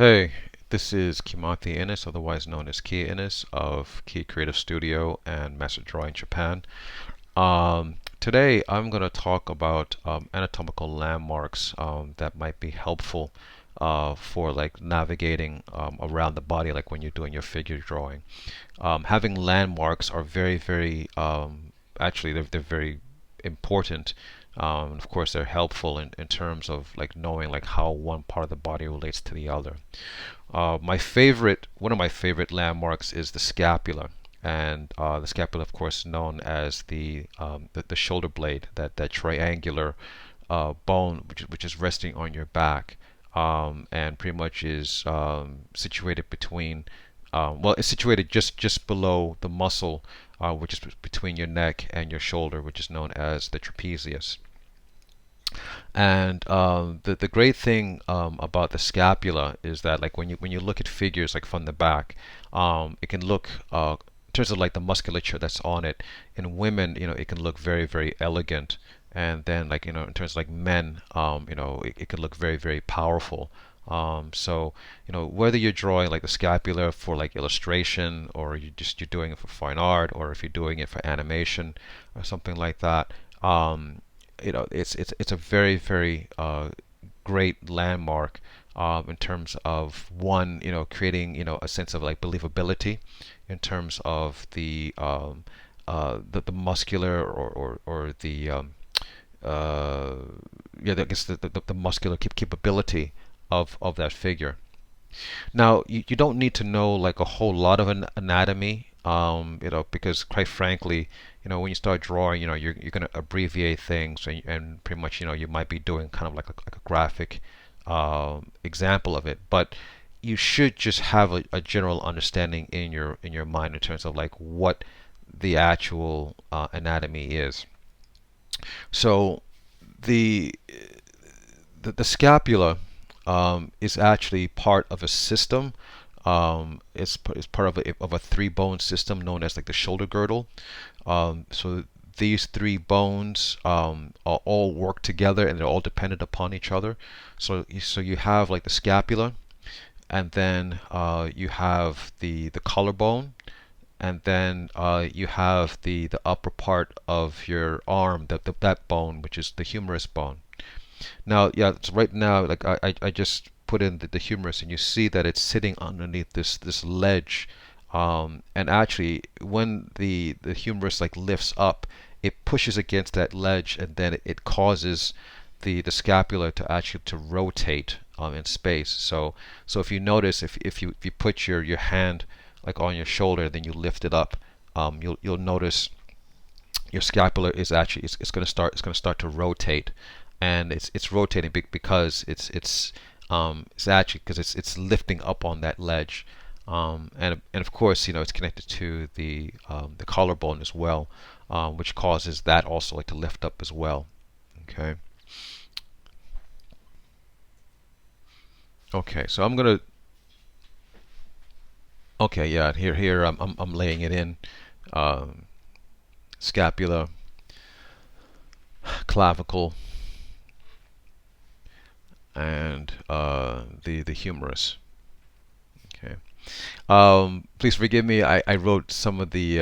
Hey, this is Kimathi Innes, otherwise known as Kia Innes of Kia Creative Studio and Master Drawing Japan. Today I'm going to talk about anatomical landmarks that might be helpful for like navigating around the body, like when you're doing your figure drawing. Having landmarks are very, actually they're very important. Of course, they're helpful in terms of like knowing like how one part of the body relates to the other. One of my favorite landmarks is the scapula, and the scapula, of course, known as the shoulder blade, that triangular bone which is resting on your back, and pretty much is situated between. Well, it's situated just below the muscle, which is between your neck and your shoulder, which is known as the trapezius. And the great thing about the scapula is that like when you look at figures like from the back, it can look in terms of like the musculature that's on it. In women, it can look very elegant, and then like in terms of like men, it can look very powerful. So whether you're drawing like the scapula for like illustration, or you're doing it for fine art, or if you're doing it for animation or something like that. It's a very great landmark in terms of one, creating a sense of like believability in terms of the muscular or the uh, yeah, I guess the muscular capability of that figure. Now, you don't need to know like a whole lot of an anatomy, because quite frankly, when you start drawing, you're going to abbreviate things, and pretty much, you might be doing kind of like a graphic example of it. But you should just have a general understanding in your mind in terms of like what the actual anatomy is. So the the scapula is actually part of a system. It's part of a three bone system known as like the shoulder girdle. So these three bones are all work together, and they're all dependent upon each other. So you have like the scapula, and then you have the collarbone, and then you have the upper part of your arm, that bone, which is the humerus bone. Now, yeah, so right now, like I just put in the humerus, and you see that it's sitting underneath this ledge. And actually, when the humerus like lifts up, it pushes against that ledge, and then it causes the scapula to actually to rotate in space. So if you notice, if you put your hand like on your shoulder, then you lift it up, you'll notice your scapula is actually it's going to start to rotate, and it's rotating because it's actually because it's lifting up on that ledge, and of course it's connected to the collarbone as well, which causes that also like to lift up as well. Okay. Okay, so I'm gonna. Okay, yeah, here I'm laying it in. um, Scapula, clavicle, and the humerus. Okay. Please forgive me. I wrote some of the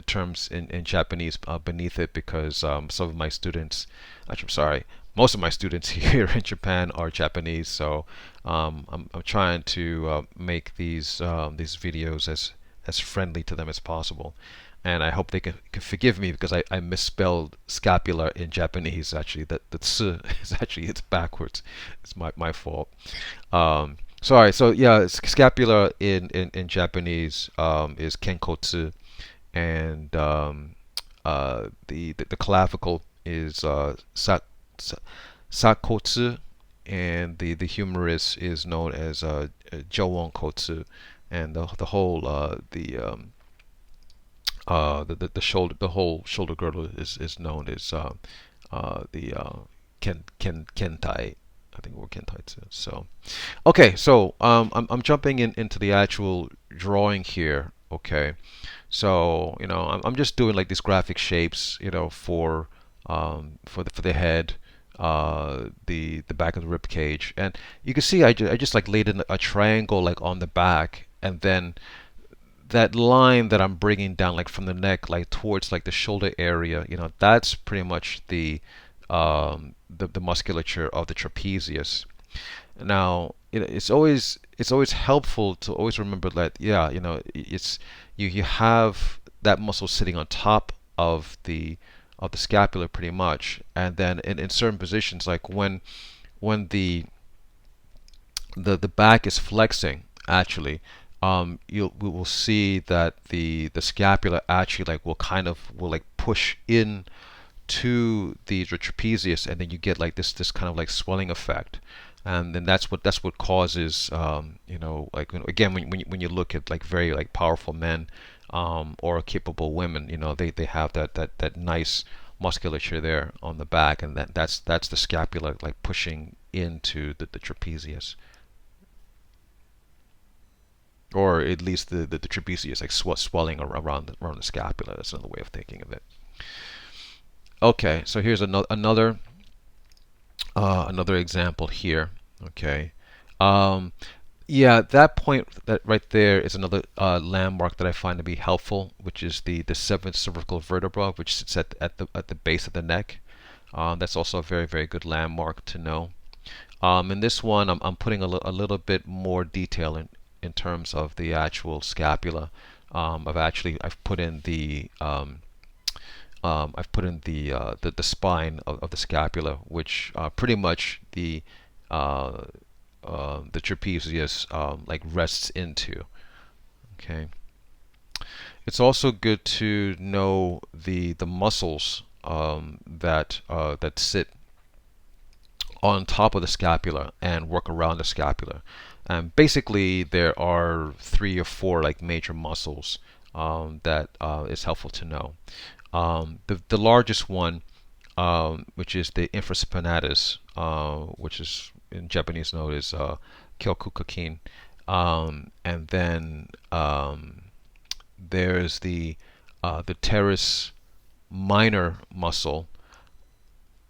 terms in Japanese beneath it because some of my students, actually, I'm sorry, most of my students here in Japan are Japanese, so I'm trying to make these videos as friendly to them as possible. And I hope they can forgive me because I misspelled scapula in Japanese. Actually, the tsu is actually it's backwards. It's my fault. Sorry. So yeah, scapula in Japanese is kenkotsu, and the clavicle is sa- sakotsu, and the humerus is known as jowonkotsu, and the whole the shoulder, the whole shoulder girdle is known as the kentai. I think we're kentai too. So okay, so I'm jumping into the actual drawing here. Okay, so I'm just doing like these graphic shapes, for the head, the back of the rib cage, and you can see I just like laid in a triangle like on the back, and then that line that I'm bringing down like from the neck like towards like the shoulder area, that's pretty much the musculature of the trapezius. Now, it's always helpful to always remember that, yeah, it's you have that muscle sitting on top of the scapula pretty much, and then in certain positions, like when the back is flexing, actually, we will see that the scapula actually like will like push in to the trapezius, and then you get like this kind of like swelling effect, and then that's what causes, like, again, when you look at like very like powerful men, or capable women, they have that nice musculature there on the back, and that's the scapula like pushing into the trapezius, or at least the trapezius like swelling around the scapula. That's another way of thinking of it. Okay, so here's another example here. Okay. Um, yeah, that point, that right there, is another landmark that I find to be helpful, which is the seventh cervical vertebra, which sits at the base of the neck. That's also a very, very good landmark to know. In this one, I'm putting a little bit more detail in terms of the actual scapula. I've put in the spine of the scapula, which pretty much the trapezius like rests into. Okay. It's also good to know the muscles that sit on top of the scapula and work around the scapula. And basically, there are three or four like major muscles that is helpful to know. The largest one, which is the infraspinatus, which is in Japanese known as Kyokukakin. And then there's the teres minor muscle,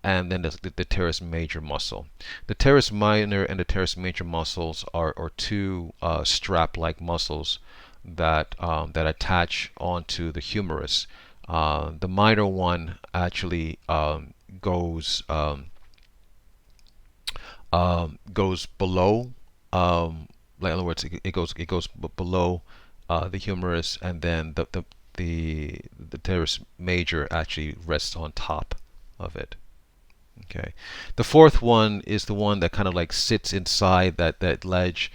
and then the teres major muscle. The teres minor and the teres major muscles are two strap-like muscles that attach onto the humerus. The minor one actually goes below, like, in other words, it goes below the humerus, and then the teres major actually rests on top of it. Okay. The fourth one is the one that kind of like sits inside that ledge,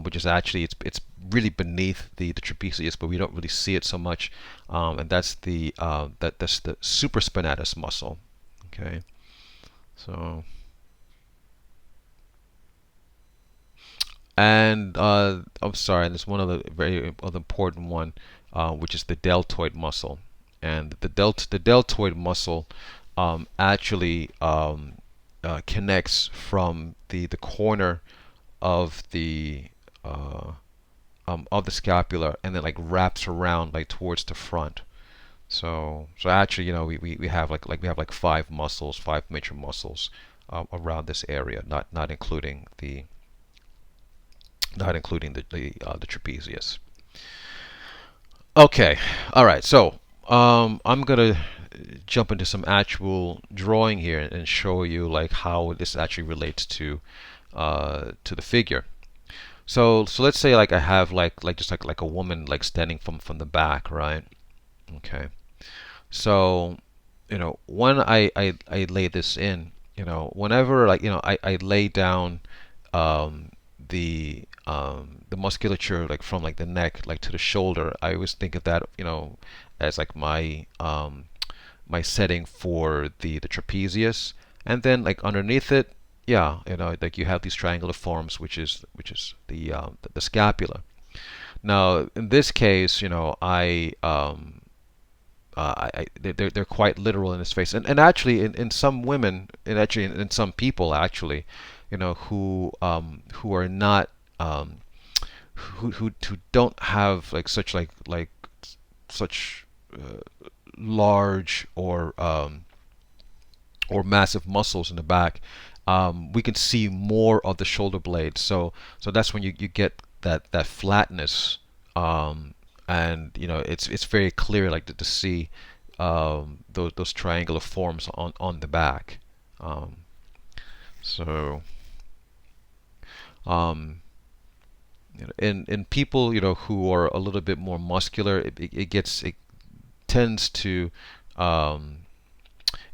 which is actually, it's really beneath the trapezius, but we don't really see it so much, and that's the supraspinatus muscle. Okay. So, and I'm sorry, there's one other very other important one, which is the deltoid muscle. And the deltoid muscle actually connects from the corner of the scapula, and then like wraps around like towards the front. So actually, we have like five major muscles around this area, not including the trapezius. Okay, all right. So I'm gonna jump into some actual drawing here and show you like how this actually relates to the figure. So let's say like I have like just like a woman like standing from the back, right? Okay. So when I lay this in, whenever like I lay down um, the musculature like from like the neck like to the shoulder, I always think of that as like my setting for the trapezius, and then like underneath it, yeah, like you have these triangular forms, which is the scapula. Now in this case, they're quite literal in this face, and actually in some women, and actually in some people actually, who are not who don't have like such large or massive muscles in the back, we can see more of the shoulder blade. So that's when you get that flatness, and it's very clear, like to see those triangular forms on the back. Um, so um, in people who are a little bit more muscular, it tends to um,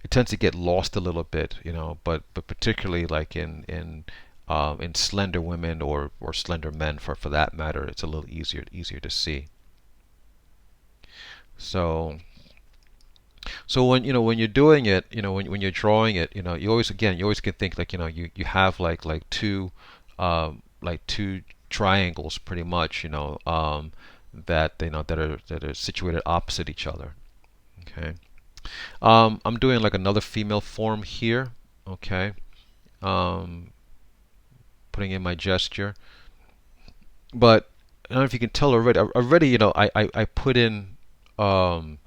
it tends to get lost a little bit, but particularly like in slender women or slender men for that matter, it's a little easier to see. So when you're doing it, when you're drawing it, you always can think like you have like two triangles pretty much, that that are situated opposite each other. Okay. I'm doing like another female form here. Okay. Um, Putting in my gesture, but I don't know if you can tell already. Already, I put in um,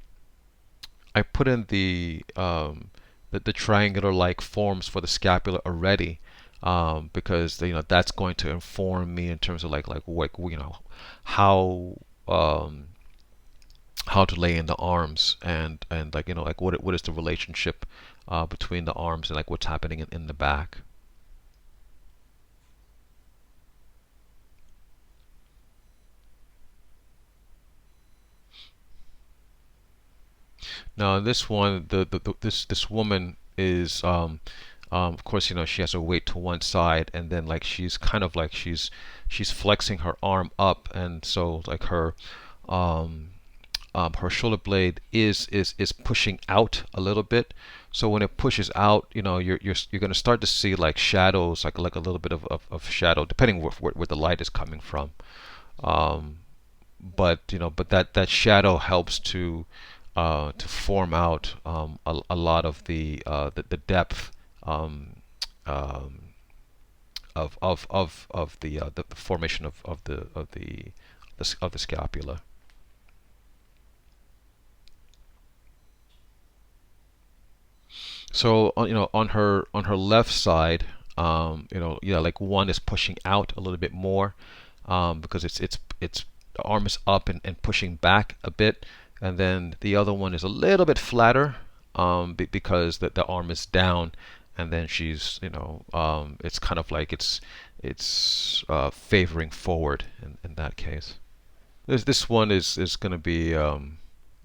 the triangular like forms for the scapula already, because that's going to inform me in terms of like what how um, how to lay in the arms, and like like what is the relationship between the arms and like what's happening in the back. Now this one, this woman is of course she has her weight to one side, and then like she's kind of like she's flexing her arm up, and so like um, her shoulder blade is pushing out a little bit. So when it pushes out, you're going to start to see like shadows, like a little bit of shadow, depending where the light is coming from. Um, but that shadow helps to form out a lot of the depth, um, um, of the formation of the scapula. So on her left side, yeah, like one is pushing out a little bit more, because it's the arm is up and pushing back a bit, and then the other one is a little bit flatter, because the arm is down, and then she's it's kind of like it's favoring forward in that case. This one is going to be a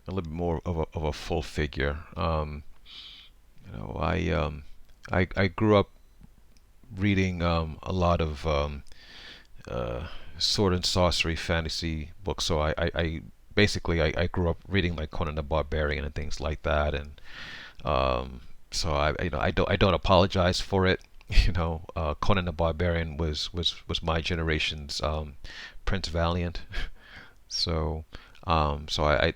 little bit more of a full figure. You know, I I grew up reading a lot of uh, sword and sorcery fantasy books. So I basically I grew up reading like Conan the Barbarian and things like that, and so I don't apologize for it. Conan the Barbarian was my generation's Prince Valiant. So I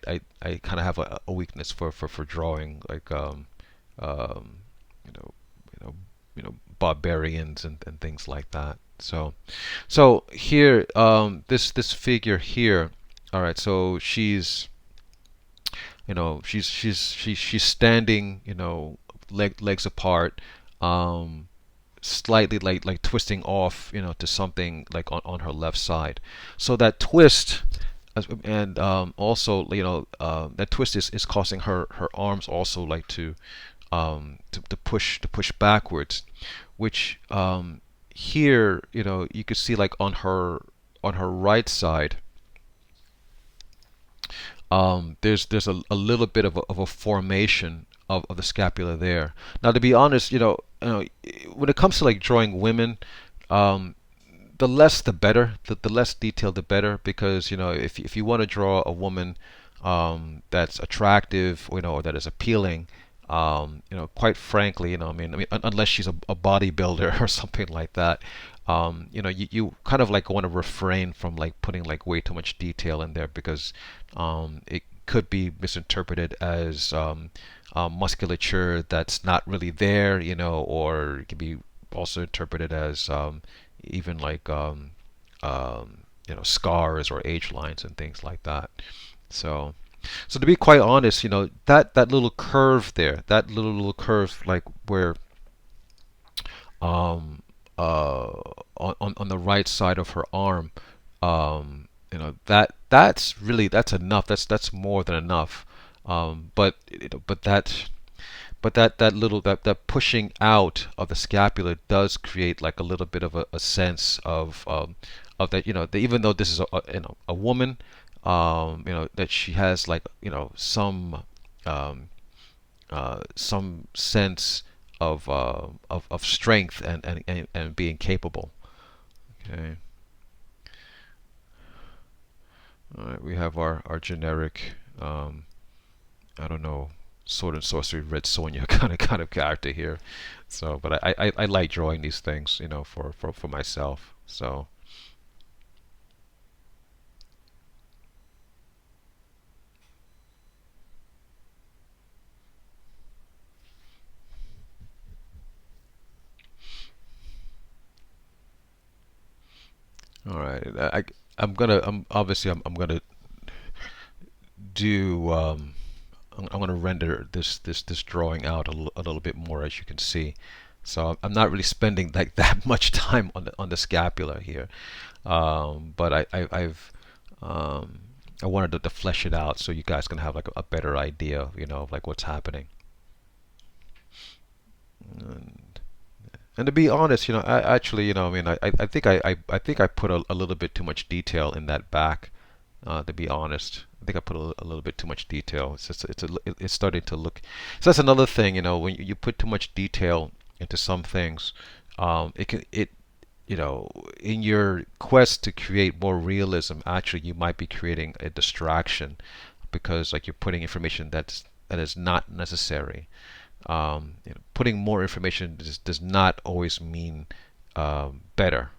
kind of have a weakness for drawing like um, you know, you know, barbarians and things like that. So here, this figure here. All right, so she's standing, legs apart, um, slightly like twisting off, to something like on her left side. So that twist, and also that twist is causing her arms also like to push backwards, which here you could see like on her right side, there's a little bit of a formation of the scapula there. Now, to be honest, when it comes to like drawing women, um, the less the better. The less detailed the better, because if you want to draw a woman that's attractive, or that is appealing, quite frankly, unless she's a bodybuilder or something like that, you kind of like want to refrain from like putting like way too much detail in there, because it could be misinterpreted as musculature that's not really there, or it could be also interpreted as even like scars or age lines and things like that. So. So to be quite honest, that little curve there, that little curve, like where um, uh, on the right side of her arm, that's enough. That's more than enough. But that little that pushing out of the scapula does create like a little bit of a sense of that, that even though this is a woman, that she has like um, some sense of strength and being capable. Okay. All right, we have our generic, I don't know, sword and sorcery Red Sonja kind of character here. So, but I like drawing these things, for myself. So, all right, I'm obviously I'm gonna do I'm gonna render this drawing out a little bit more, as you can see. So I'm not really spending like that much time on the scapula here. But I've um, I wanted to flesh it out so you guys can have like a better idea, of like what's happening. And, and to be honest, I actually, I mean, I think I think I put a little bit too much detail in that back. To be honest, I think I put a little bit too much detail. It's just it's starting to look. So that's another thing, when you put too much detail into some things, it can it you know, in your quest to create more realism, actually you might be creating a distraction because like you're putting information that is not necessary. Putting more information does not always mean better.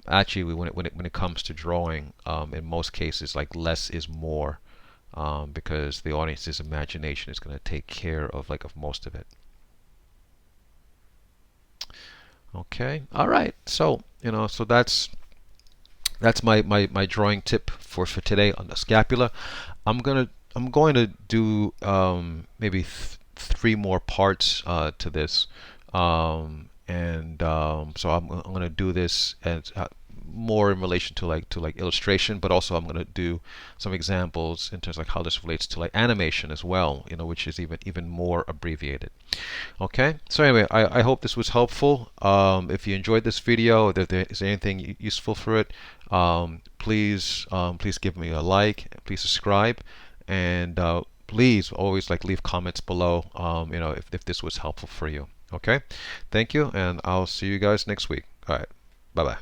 Actually, when it comes to drawing, in most cases, like less is more, because the audience's imagination is going to take care of most of it. Okay, all right. So so that's my drawing tip for today on the scapula. I'm going to do maybe three more parts to this, and so I'm going to do this as more in relation to like illustration, but also I'm going to do some examples in terms of like how this relates to like animation as well, which is even more abbreviated. Okay, so anyway, I hope this was helpful. If you enjoyed this video, if there is anything useful for it, please give me a like, please subscribe, and please always like leave comments below, if this was helpful for you. Okay, thank you, and I'll see you guys next week. All right, bye bye.